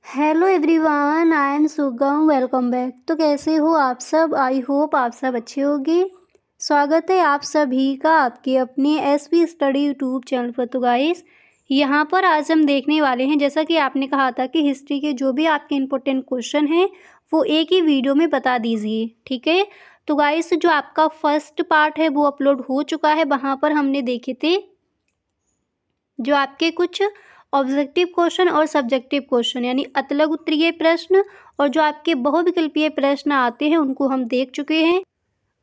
Hello everyone, I am सुगम। Welcome back. तो कैसे हो आप सब? आई होप आप सब अच्छे होंगे। स्वागत है आप सभी का आपके अपने एसपी स्टडी यूट्यूब चैनल पर। तो गाइस, यहाँ पर आज हम देखने वाले हैं, जैसा कि आपने कहा था कि हिस्ट्री के जो भी आपके इम्पोर्टेंट क्वेश्चन हैं वो एक ही वीडियो में बता दीजिए, ठीक है। तो गाइस, जो आपका फर्स्ट पार्ट है वो अपलोड हो चुका है। वहाँ पर हमने देखे थे जो आपके कुछ ऑब्जेक्टिव क्वेश्चन और सब्जेक्टिव क्वेश्चन यानी अतलग उत्तरीय प्रश्न और जो आपके बहुविकल्पीय प्रश्न आते हैं उनको हम देख चुके हैं।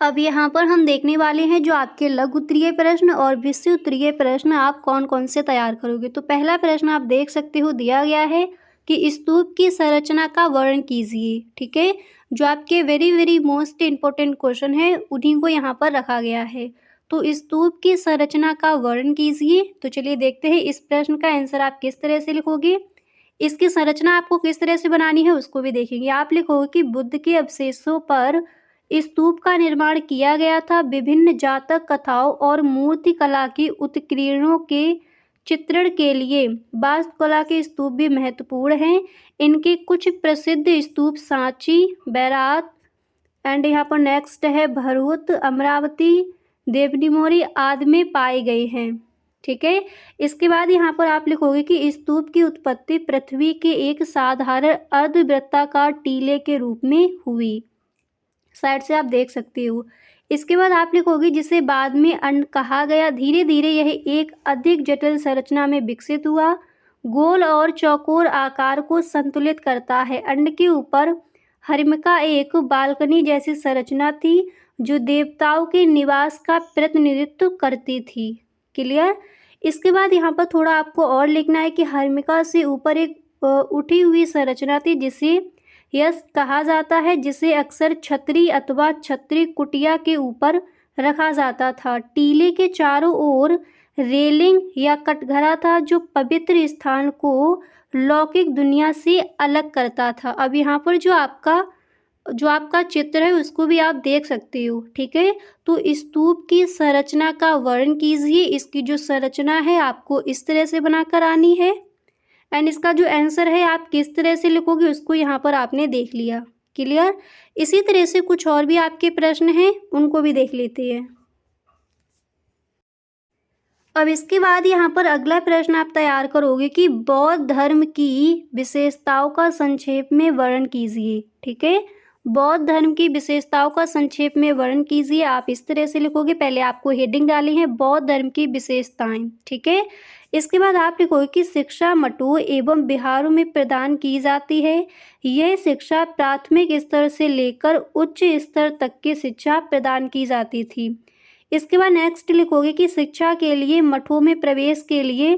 अब यहाँ पर हम देखने वाले हैं जो आपके लघु उत्तरीय प्रश्न और विषय उत्तरीय प्रश्न आप कौन कौन से तैयार करोगे। तो पहला प्रश्न आप देख सकते हो, दिया गया है कि स्तूप की संरचना का वर्णन कीजिए, ठीक है। जो आपके very very most important question है उन्हीं को यहाँ पर रखा गया है। तो स्तूप की संरचना का वर्णन कीजिए। तो चलिए देखते हैं इस प्रश्न का आंसर आप किस तरह से लिखोगे। इसकी संरचना आपको किस तरह से बनानी है उसको भी देखेंगे। आप लिखोगे कि बुद्ध के अवशेषों पर स्तूप का निर्माण किया गया था। विभिन्न जातक कथाओं और मूर्ति कला की उत्कीर्णों के चित्रण के लिए वास्तुकला के स्तूप भी महत्वपूर्ण हैं। इनके कुछ प्रसिद्ध स्तूप सांची, बैरात एंड यहाँ पर नेक्स्ट है भरूच, अमरावती, देवनीमोरी आदि में पाए गए हैं, ठीक है। इसके बाद यहाँ पर आप लिखोगे कि स्तूप की उत्पत्ति पृथ्वी के एक साधारण अर्धवृत्ताकार टीले के रूप में हुई। साइड से आप देख सकते हो। इसके बाद आप लिखोगे जिसे बाद में अंड कहा गया। धीरे धीरे यह एक अधिक जटिल संरचना में विकसित हुआ। गोल और चौकोर आकार को संतुलित करता है। अंड के ऊपर हरिमिका एक बालकनी जैसी संरचना थी जो देवताओं के निवास का प्रतिनिधित्व करती थी। क्लियर। इसके बाद यहाँ पर थोड़ा आपको और लिखना है कि हरिमिका से ऊपर एक उठी हुई संरचना थी जिसे यश कहा जाता है, जिसे अक्सर छतरी अथवा छतरी कुटिया के ऊपर रखा जाता था। टीले के चारों ओर रेलिंग या कटघरा था जो पवित्र स्थान को लौकिक दुनिया से अलग करता था। अब यहाँ पर जो आपका चित्र है उसको भी आप देख सकते हो, ठीक है। तो स्तूप की संरचना का वर्णन कीजिए। इसकी जो संरचना है आपको इस तरह से बनाकर आनी है एंड इसका जो आंसर है आप किस तरह से लिखोगे उसको यहाँ पर आपने देख लिया। क्लियर। इसी तरह से कुछ और भी आपके प्रश्न हैं उनको भी देख लेते हैं। अब इसके बाद यहाँ पर अगला प्रश्न आप तैयार करोगे कि बौद्ध धर्म की विशेषताओं का संक्षेप में वर्णन कीजिए, ठीक है। बौद्ध धर्म की विशेषताओं का संक्षेप में वर्णन कीजिए। आप इस तरह से लिखोगे। पहले आपको हेडिंग डाली है बौद्ध धर्म की विशेषताएं, ठीक है। इसके बाद आप लिखोगे कि शिक्षा मठों एवं विहारों में प्रदान की जाती है। यह शिक्षा प्राथमिक स्तर से लेकर उच्च स्तर तक की शिक्षा प्रदान की जाती थी। इसके बाद नेक्स्ट लिखोगे कि शिक्षा के लिए मठों में प्रवेश के लिए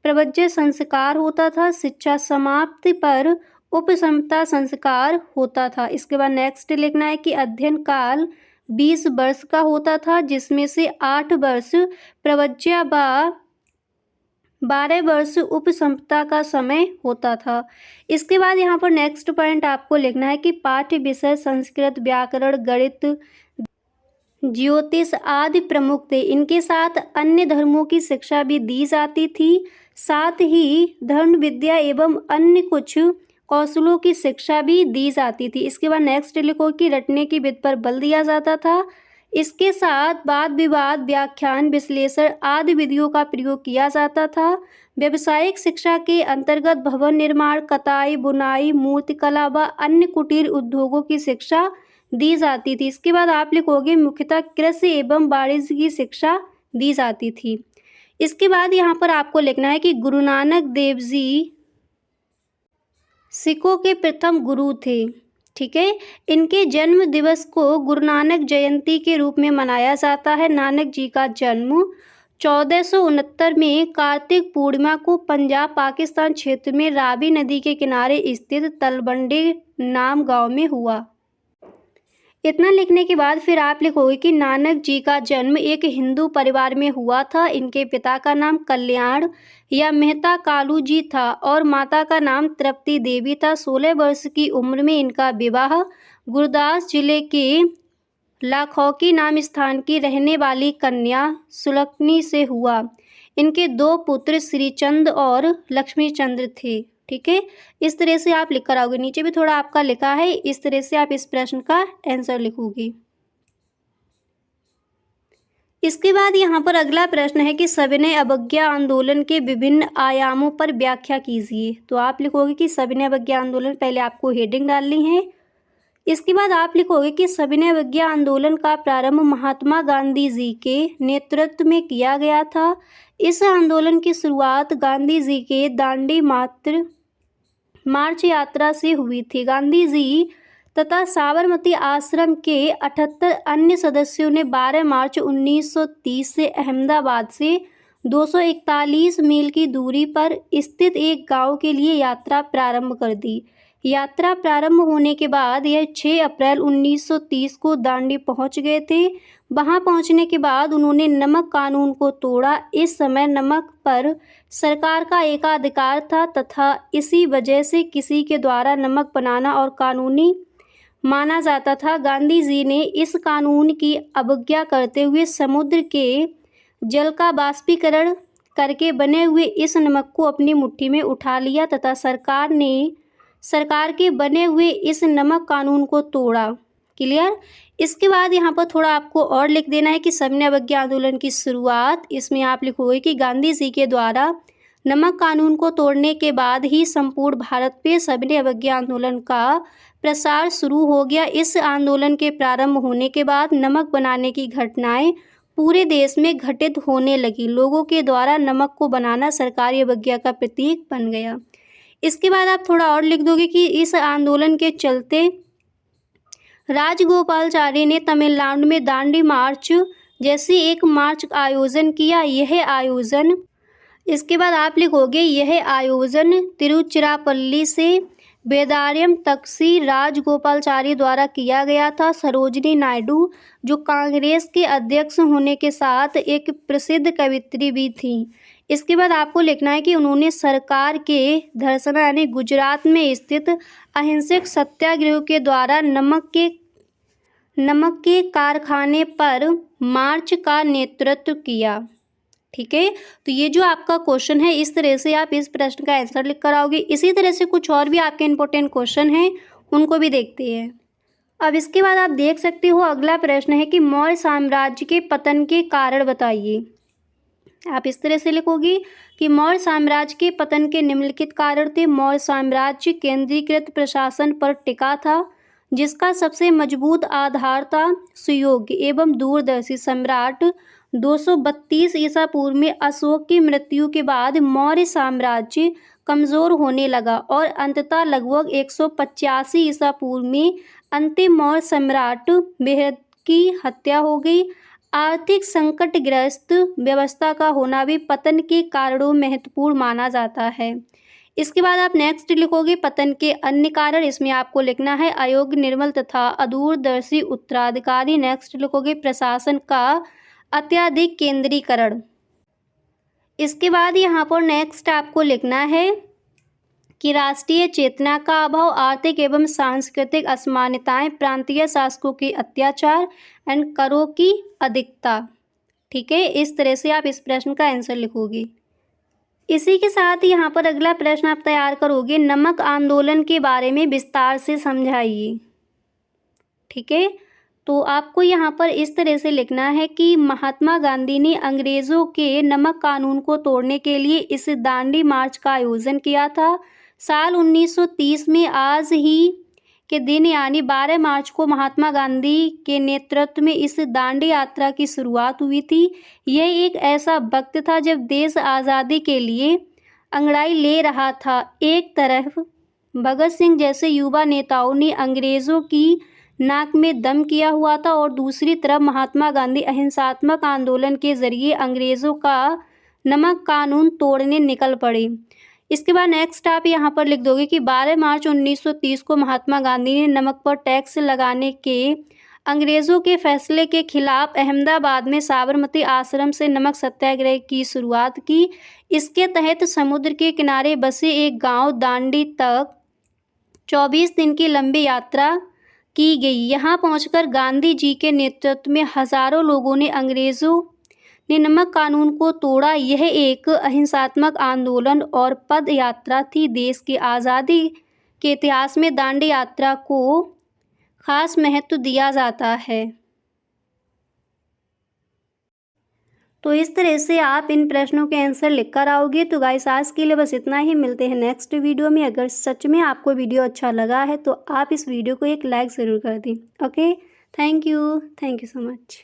प्रवज्य संस्कार होता था। शिक्षा समाप्ति पर उपसमता संस्कार होता था। इसके बाद नेक्स्ट लिखना है कि अध्ययन काल 20 वर्ष का होता था जिसमें से 8 वर्ष प्रवज्या व 12 वर्ष उपसमता का समय होता था। इसके बाद यहाँ पर नेक्स्ट पॉइंट आपको लिखना है कि पाठ्य विषय संस्कृत, व्याकरण, गणित, ज्योतिष आदि प्रमुख थे। इनके साथ अन्य धर्मों की शिक्षा भी दी जाती थी। साथ ही धर्म विद्या एवं अन्य कुछ कौशलों की शिक्षा भी दी जाती थी। इसके बाद नेक्स्ट लिखो कि रटने की विधि पर बल दिया जाता था। इसके साथ वाद विवाद, व्याख्यान, विश्लेषण आदि विधियों का प्रयोग किया जाता था। व्यावसायिक शिक्षा के अंतर्गत भवन निर्माण, कताई, बुनाई, मूर्तिकला व अन्य कुटीर उद्योगों की शिक्षा दी जाती थी। इसके बाद आप लिखोगे मुख्यतः कृषि एवं वाणिज्य की शिक्षा दी जाती थी। इसके बाद यहाँ पर आपको लिखना है कि गुरु नानक देव जी सिखों के प्रथम गुरु थे, ठीक है। इनके जन्म दिवस को गुरु नानक जयंती के रूप में मनाया जाता है। नानक जी का जन्म 1469 में कार्तिक पूर्णिमा को पंजाब पाकिस्तान क्षेत्र में रावी नदी के किनारे स्थित तलवंडी नाम गांव में हुआ। इतना लिखने के बाद फिर आप लिखोगे कि नानक जी का जन्म एक हिंदू परिवार में हुआ था। इनके पिता का नाम कल्याण या मेहता कालू जी था और माता का नाम तृप्ति देवी था। 16 वर्ष की उम्र में इनका विवाह गुरदास जिले के लाखौकी नाम स्थान की रहने वाली कन्या सुलक्ष्मी से हुआ। इनके 2 पुत्र श्रीचंद और लक्ष्मीचंद्र थे, ठीक है, इस तरह से आप लिख कर आओगे। नीचे भी थोड़ा आपका लिखा है, इस तरह से आप इस प्रश्न का आंसर लिखोगी। इसके बाद यहाँ पर अगला प्रश्न है कि सविनय अवज्ञा आंदोलन के विभिन्न आयामों पर व्याख्या कीजिए। तो आप लिखोगे कि सविनय अवज्ञा आंदोलन, पहले आपको हेडिंग डालनी है। इसके बाद आप लिखोगे कि सविनय अवज्ञा आंदोलन का प्रारंभ महात्मा गांधी जी के नेतृत्व में किया गया था। इस आंदोलन की शुरुआत गांधी जी के दांडी मार्च यात्रा से हुई थी। गांधी जी तथा साबरमती आश्रम के 78 अन्य सदस्यों ने 12 मार्च 1930 से अहमदाबाद से 241 मील की दूरी पर स्थित एक गांव के लिए यात्रा प्रारंभ कर दी। यात्रा प्रारंभ होने के बाद यह 6 अप्रैल 1930 को दांडी पहुंच गए थे। वहां पहुंचने के बाद उन्होंने नमक कानून को तोड़ा। इस समय नमक पर सरकार का एकाधिकार था तथा इसी वजह से किसी के द्वारा नमक बनाना और कानूनी माना जाता था। गांधी जी ने इस कानून की अवज्ञा करते हुए समुद्र के जल का बाष्पीकरण करके बने हुए इस नमक को अपनी मुट्ठी में उठा लिया तथा सरकार के बने हुए इस नमक कानून को तोड़ा। क्लियर। इसके बाद यहाँ पर थोड़ा आपको और लिख देना है कि सविनय अवज्ञा आंदोलन की शुरुआत, इसमें आप लिखोगे कि गांधी जी के द्वारा नमक कानून को तोड़ने के बाद ही संपूर्ण भारत पे सविनय अवज्ञा आंदोलन का प्रसार शुरू हो गया। इस आंदोलन के प्रारंभ होने के बाद नमक बनाने की घटनाएं पूरे देश में घटित होने लगी। लोगों के द्वारा नमक को बनाना सरकारी अवज्ञा का प्रतीक बन गया। इसके बाद आप थोड़ा और लिख दोगे कि इस आंदोलन के चलते राजगोपालाचारी ने तमिलनाडु में दांडी मार्च जैसी एक मार्च का आयोजन किया। इसके बाद आप लिखोगे यह आयोजन तिरुचिरापल्ली से वेदारण्यम तक श्री राजगोपालाचारी द्वारा किया गया था। सरोजिनी नायडू जो कांग्रेस के अध्यक्ष होने के साथ एक प्रसिद्ध कवयित्री भी थी। इसके बाद आपको लिखना है कि उन्होंने सरकार के धरसना यानी गुजरात में स्थित अहिंसक सत्याग्रह के द्वारा नमक के कारखाने पर मार्च का नेतृत्व किया। ठीक है, तो ये जो आपका क्वेश्चन है, इस तरह से आप इस प्रश्न का आंसर लिख कर आओगे। इसी तरह से कुछ और भी आपके इंपॉर्टेंट क्वेश्चन हैं, उनको भी देखते हैं। अब इसके बाद आप देख सकते हो अगला प्रश्न है कि मौर्य साम्राज्य के पतन के कारण बताइए। आप इस तरह से लिखोगे कि मौर्य साम्राज्य के पतन के निम्नलिखित कारण थे। मौर्य साम्राज्य केंद्रीकृत प्रशासन पर टिका था, जिसका सबसे मजबूत आधार था सुयोग्य एवं दूरदर्शी सम्राट। 232 ईसा पूर्व में अशोक की मृत्यु के बाद मौर्य साम्राज्य कमजोर होने लगा और अंततः लगभग 185 ईसा पूर्व में अंतिम मौर्य सम्राट बृहद की हत्या हो गई। आर्थिक संकटग्रस्त व्यवस्था का होना भी पतन के कारणों महत्वपूर्ण माना जाता है। इसके बाद आप नेक्स्ट लिखोगे पतन के अन्य कारण। इसमें आपको लिखना है अयोग्य, निर्मल तथा अदूरदर्शी उत्तराधिकारी। नेक्स्ट लिखोगे प्रशासन का अत्यधिक केंद्रीकरण। इसके बाद यहाँ पर नेक्स्ट आपको लिखना है कि राष्ट्रीय चेतना का अभाव, आर्थिक एवं सांस्कृतिक असमानताएं, प्रांतीय शासकों के अत्याचार एंड करों की अधिकता। ठीक है, इस तरह से आप इस प्रश्न का आंसर लिखोगे। इसी के साथ यहाँ पर अगला प्रश्न आप तैयार करोगे, नमक आंदोलन के बारे में विस्तार से समझाइए। ठीक है, तो आपको यहाँ पर इस तरह से लिखना है कि महात्मा गांधी ने अंग्रेज़ों के नमक कानून को तोड़ने के लिए इस दांडी मार्च का आयोजन किया था। साल 1930 में आज ही के दिन यानी 12 मार्च को महात्मा गांधी के नेतृत्व में इस दांडी यात्रा की शुरुआत हुई थी। यह एक ऐसा वक्त था जब देश आज़ादी के लिए अंगड़ाई ले रहा था। एक तरफ भगत सिंह जैसे युवा नेताओं ने अंग्रेज़ों की नाक में दम किया हुआ था और दूसरी तरफ महात्मा गांधी अहिंसात्मक आंदोलन के जरिए अंग्रेज़ों का नमक कानून तोड़ने निकल पड़े। इसके बाद नेक्स्ट आप यहाँ पर लिख दोगे कि 12 मार्च 1930 को महात्मा गांधी ने नमक पर टैक्स लगाने के अंग्रेज़ों के फैसले के खिलाफ अहमदाबाद में साबरमती आश्रम से नमक सत्याग्रह की शुरुआत की। इसके तहत समुद्र के किनारे बसे एक गांव दांडी तक 24 दिन की लंबी यात्रा की गई। यहाँ पहुंचकर गांधी जी के नेतृत्व में हजारों लोगों ने अंग्रेज़ों ने नमक कानून को तोड़ा? यह एक अहिंसात्मक आंदोलन और पद यात्रा थी। देश की आज़ादी के इतिहास में दांडी यात्रा को खास महत्व दिया जाता है। तो इस तरह से आप इन प्रश्नों के आंसर लिख कर आओगे। तो गाइस आज के लिए बस इतना ही, मिलते हैं नेक्स्ट वीडियो में। अगर सच में आपको वीडियो अच्छा लगा है तो आप इस वीडियो को एक लाइक ज़रूर कर दें। Okay, thank you so much.